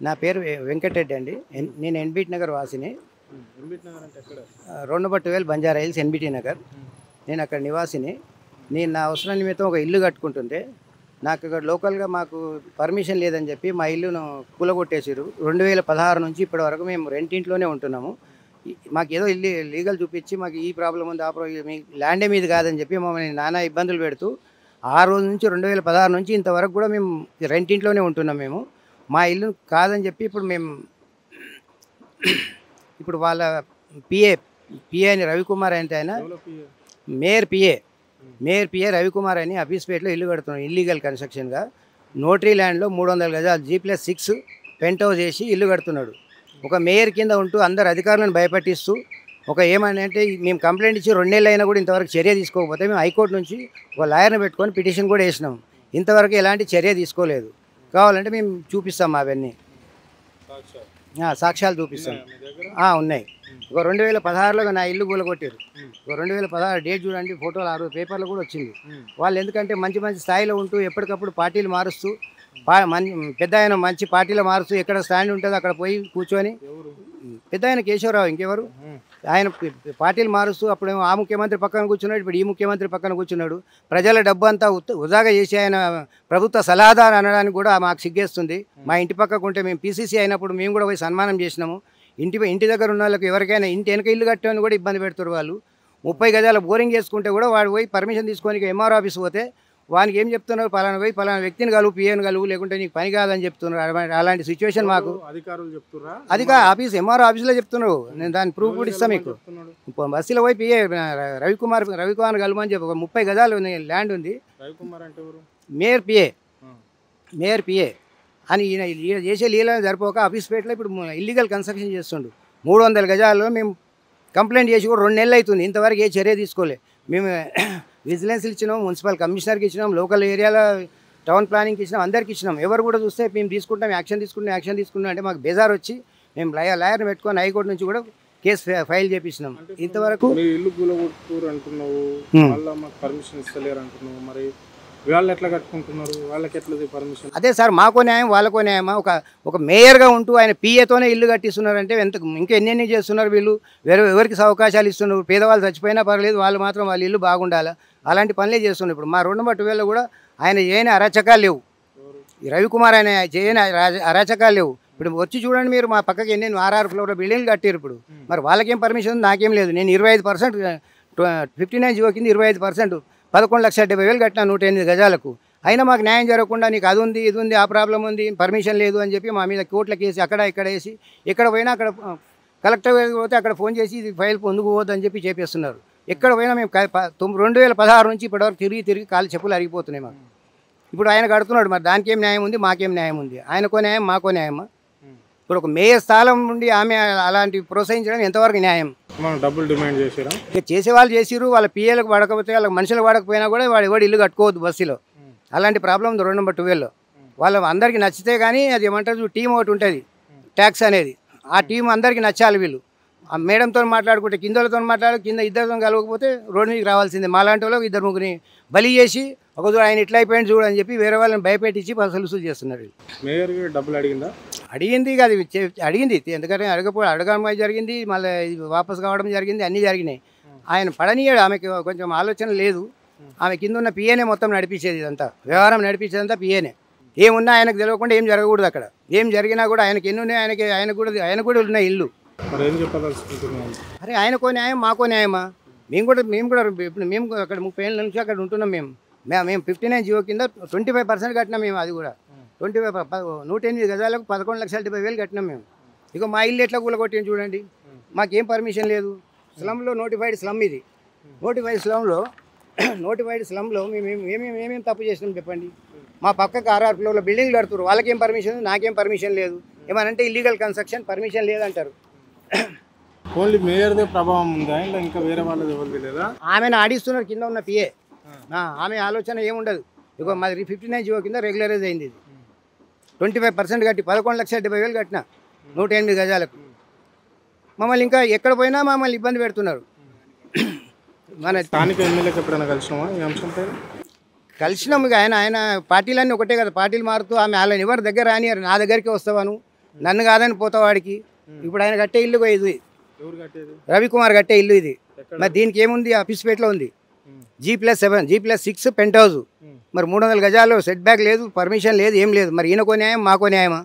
నా పేరు వెంకటరెడ్డి అండి. నేను ఎన్బిటి నగర్ వాసిని. ఎన్బిటి నగర్ అంటే ఎక్కడ? 2/12 బంజారా హిల్స్ ఎన్బిటి నగర్. నేను అక్కడ నివాసిని. నేను నా అవసరం నిమిత్తం ఒక ఇల్లు కట్టుకుంటుంటే నాకు ఇక్కడ లోకల్గా మాకు పర్మిషన్ లేదని చెప్పి మా ఇల్లును కూలగొట్టేసారు. 2016 నుంచి ఇప్పటి వరకు మేము రెంటింట్లోనే ఉంటున్నాము. మాకు ఏదో ఇల్లు లీగల్ చూపించి మాకు ఈ ప్రాబ్లం ఉంది, ఆ ప్రాబ్లం, మీ ల్యాండే మీది కాదని చెప్పి మమ్మల్ని నానా ఇబ్బందులు పెడుతూ ఆ రోజు నుంచి 2016 నుంచి ఇంతవరకు కూడా మేము రెంటింట్లోనే ఉంటున్నాం. మేము మా ఇల్లు కాదని చెప్పి ఇప్పుడు వాళ్ళ పిఏ అని రవికుమార్ అంటే ఆయన మేయర్ పిఏ రవికుమార్ అని అఫీస్పేటలో ఇల్లు కడుతున్నాడు ఇల్లీగల్ కన్స్ట్రక్షన్గా. నోటరీ ల్యాండ్లో 300 గజాలు G+6 పెంట్ హౌస్ చేసి ఇల్లు కడుతున్నాడు. ఒక మేయర్ కింద ఉంటూ అందరు అధికారులను భయపెట్టిస్తూ ఏమని అంటే మేము కంప్లైంట్ ఇచ్చి 2 నెలలు అయినా కూడా ఇంతవరకు చర్య తీసుకోకపోతే మేము హైకోర్టు నుంచి ఒక లాయర్ని పెట్టుకొని పిటిషన్ కూడా వేసినాం. ఇంతవరకు ఎలాంటి చర్య తీసుకోలేదు. కావాలంటే మేము చూపిస్తాం అవన్నీ సాక్ష్యాలు చూపిస్తాం. ఉన్నాయి. ఒక 2016లో నా ఇల్లు కూలగొట్టారు. ఒక 2016 డేట్ చూడండి, ఫోటోలు 6 పేపర్లు కూడా వచ్చింది. వాళ్ళు ఎందుకంటే మంచి స్థాయిలో ఉంటూ ఎప్పటికప్పుడు పార్టీలు మారుస్తూ పెద్ద ఆయన మంచి పార్టీలో మారుస్తూ ఎక్కడ స్టాండ్ ఉంటుందో అక్కడ పోయి కూర్చొని పెద్ద ఆయన కేశవరావు ఇంకెవరు ఆయన పార్టీలు మారుస్తూ అప్పుడేమో ఆ ముఖ్యమంత్రి పక్కన కూర్చున్నాడు, ఇప్పుడు ఈ ముఖ్యమంత్రి పక్కన కూర్చున్నాడు. ప్రజల డబ్బు అంతా వృధాగా చేసి ఆయన ప్రభుత్వ సలహాదారు అనడానికి కూడా మాకు సిగ్గేస్తుంది. మా ఇంటి పక్కకు ఉంటే మేము PCC అయినప్పుడు మేము కూడా పోయి సన్మానం చేసినాము. ఇంటి దగ్గర ఉన్న వాళ్ళకి ఎవరికైనా ఇంటి వెనక ఇల్లు కట్టామని కూడా ఇబ్బంది పెడుతున్నారు. వాళ్ళు 30 గజాల బోరింగ్ చేసుకుంటే కూడా వాడు పోయి పర్మిషన్ తీసుకొని MR ఆఫీస్ పోతే వానికి ఏం చెప్తున్నారు, పలానా వ్యక్తిని కలువు, పిఏని కలువు, లేకుంటే నీకు పని కాదని చెప్తున్నారు. అలాంటి సిచ్యువేషన్ మాకు అధికారులు చెప్తున్నా, ఆఫీస్ MR ఆఫీస్లో చెప్తున్నారు. నేను దాని ప్రూఫ్ కూడా ఇస్తాను మీకు. బస్సులో పోయి పిఏ రవికుమార్ కలవమని చెప్పి 30 గజాలు ల్యాండ్ ఉంది. రవికుమార్ అంటే ఎవరు? మేయర్ పిఏ అని ఈయన చేసే లీలను సరిపోక అఫీస్పేటలో ఇప్పుడు ఇల్లీగల్ కన్స్ట్రక్షన్ చేస్తుండు. 300 గజాల్లో మేము కంప్లైంట్ చేసి కూడా 2 నెలలు అవుతుంది. ఇంతవరకు ఏ చర్య తీసుకోలే. మేము విజిలెన్స్లు ఇచ్చినాం, మున్సిపల్ కమిషనర్కి ఇచ్చినాం, లోకల్ ఏరియాలో టౌన్ ప్లానింగ్కి ఇచ్చినాం, అందరికి ఇచ్చినాం. ఎవరు కూడా చూస్తే మేము తీసుకుంటాం, యాక్షన్ తీసుకుంటాం అంటే మాకు బేజార్ వచ్చి మేము లాయర్ని పెట్టుకొని హైకోర్టు నుంచి కూడా కేసు ఫైల్ చేపించినాం. ఇంతవరకు ఇల్లు కూలగొట్టుకోరు అంటున్నావు, మళ్ళీ మాకు పర్మిషన్ ఇస్తలేరు అంటున్నావు. మరి వాళ్ళు ఎట్లా కట్టుకుంటున్నారు, వాళ్ళకి ఎట్లా పర్మిషన్? అదే సార్, మాకో న్యాయం వాళ్ళకో న్యాయమా? ఒక మేయర్గా ఉంటూ ఆయన పిఏతోనే ఇల్లు కట్టిస్తున్నారంటే ఇంకా ఎన్ని చేస్తున్నారు వీళ్ళు? ఎవరికి అవకాశాలు ఇస్తున్నారు? పేదవాళ్ళు చచ్చిపోయినా పర్లేదు, వాళ్ళు మాత్రం వాళ్ళ ఇల్లు బాగుండాలా, అలాంటి పనులే చేస్తున్నారు. ఇప్పుడు మా 2/12 కూడా ఆయన చేయని అరాచకాలు లేవు. రవికుమార్ ఆయన చేయని అరాచకాలు లేవు. ఇప్పుడు వచ్చి చూడండి మీరు, మా పక్కకి 6 ఫ్లోర్ల బిల్డింగ్లు కట్టారు. ఇప్పుడు మరి వాళ్ళకేం పర్మిషన్ ఉంది, నాకేం లేదు. నేను 25% 59 జీవో కింద 25% 11,70,000 కట్టినా 108 గజాలకు. అయినా మాకు న్యాయం జరగకుండా నీకు అది ఉంది, ఇది ఉంది, ఆ ప్రాబ్లం ఉంది, పర్మిషన్ లేదు అని చెప్పి మా మీద కోర్టుల కేసు అక్కడ ఇక్కడ వేసి, ఎక్కడ పోయినా అక్కడ కలెక్టర్ పోతే అక్కడ ఫోన్ చేసి ఇది ఫైల్ పొందుకు పోవద్దని చెప్పి చేపిస్తున్నారు. ఎక్కడ పోయినా మేము 2016 నుంచి ఇప్పటివరకు తిరిగి కాలు చెప్పులు అరిగిపోతున్నాయి మాకు. ఇప్పుడు ఆయన కడుతున్నాడు, మరి దానికి ఏం న్యాయం ఉంది, మాకేం న్యాయం ఉంది? ఆయనకో న్యాయం, మాకో న్యాయమా? ఇప్పుడు ఒక మేయర్ స్థానం నుండి ఆమె అలాంటి ప్రోత్సహించడం ఎంతవరకు న్యాయం? డబ్బులు డిమాండ్ చేసారా? ఇక చేసేవాళ్ళు చేసిరు, వాళ్ళ పిఏలకు పడకపోతే వాళ్ళకి మనుషులకు పడకపోయినా కూడా ఎవడు ఇల్లు కట్టుకోవద్దు బస్సులో. అలాంటి ప్రాబ్లం 2/12లో. వాళ్ళు అందరికీ నచ్చితే కానీ అది ఏమంటారు, టీం ఒకటి ఉంటుంది ట్యాక్స్ అనేది, ఆ టీం అందరికీ నచ్చాలి. వీళ్ళు ఆ మేడంతో మాట్లాడుకుంటే కిందలతో కింద ఇద్దరితో కలవకపోతే రోడ్డు మీదకి రావాల్సిందే. మాలాంటి వాళ్ళు 2-3 బలి చేసి ఒక ఆయన ఇట్లా అయిపోయింది చూడని చెప్పి వేరే వాళ్ళని భయపెట్టించి వసూలు చేస్తున్నారు. మేయర్ డబ్బులు అడిగింది కాదు, అడిగింది. ఎందుకంటే అడగడం జరిగింది, మళ్ళీ వాపసు కావడం జరిగింది, అన్నీ జరిగినాయి. ఆయన పడనీయాడు, ఆమెకి కొంచెం ఆలోచన లేదు. ఆమె కింద ఉన్న పిఏనే మొత్తం నడిపించేది, ఇదంతా వ్యవహారం నడిపించేదంతా పిఏనే. ఏమున్నా ఆయనకు తెలియకుండా ఏం జరగకూడదు. అక్కడ ఏం జరిగినా కూడా ఆయనకి ఎన్ని ఉన్నాయి, ఆయన కూడా ఉన్నాయి ఇల్లు. అరే ఆయనకో న్యాయం, మాకో న్యాయమా? మేము కూడా ఇప్పుడు మేము అక్కడ 30 ఏళ్ళ నుంచి అక్కడ ఉంటున్నాం. మేము 59 జీవో కింద 25% కట్టినాం మేము. అది కూడా 108 గజాలకు 11,70,000 కట్టినాం మేము. ఇక మా ఇల్లు ఎట్లా కూలగొట్టింది చూడండి. మాకేం పర్మిషన్ లేదు. స్లమ్లో నోటిఫైడ్ స్లమ్ ఇది. నోటిఫైడ్ స్లమ్లో మేము ఏమేమి తప్పు చేసినాం చెప్పండి. మా పక్కకు 6 ఫ్లోర్ల బిల్డింగ్లు కడుతున్నారు, వాళ్ళకేం పర్మిషన్, నాకేం పర్మిషన్ లేదు. ఏమనంటే ఇల్లీగల్ కన్స్ట్రక్షన్, పర్మిషన్ లేదంటారు. ఓన్లీ మేయర్దే ప్రభావం ఉందా, ఇంకా వేరే వాళ్ళది ఎవరిది లేదా? ఆమెను ఆడిస్తున్నారు కింద ఉన్న పిఏ. ఆమె ఆలోచన ఏముండదు. ఇక మాది 59 జీవో కింద రెగ్యులరైజ్ అయింది. ఇది 25% కట్టి 11,70,000 కట్టిన 108 గజాలకు. మమ్మల్ని ఇంకా ఎక్కడ పోయినా మమ్మల్ని ఇబ్బంది పెడుతున్నారు. మన స్థానిక ఎమ్మెల్యేకి ఎప్పుడైనా కలిసినామా ఈ అంశంపై? కలిసినాము. ఆయన పార్టీలన్నీ ఒకటే కదా, పార్టీలు మారుతూ ఆమె వాళ్ళని ఎవరి దగ్గర రానియారు. నా దగ్గరికి వస్తావాను, నన్ను కాదని పోతావాడికి. ఇప్పుడు ఆయన కట్టే ఇల్లు ఇది, ఎవరు కట్టేది? రవికుమార్ కట్టే ఇల్లు ఇది. ఎక్కడ? మరి దీనికి ఏముంది? ఆఫీస్పేటలో ఉంది, ఉమ్, G+7 G+6 పెంట్ హౌస్. ఉమ్. మరి 300 గజాలు సెట్ బ్యాక్ లేదు, పర్మిషన్ లేదు, ఏం లేదు. మరి ఈయనకో న్యాయం మాకో న్యాయమా?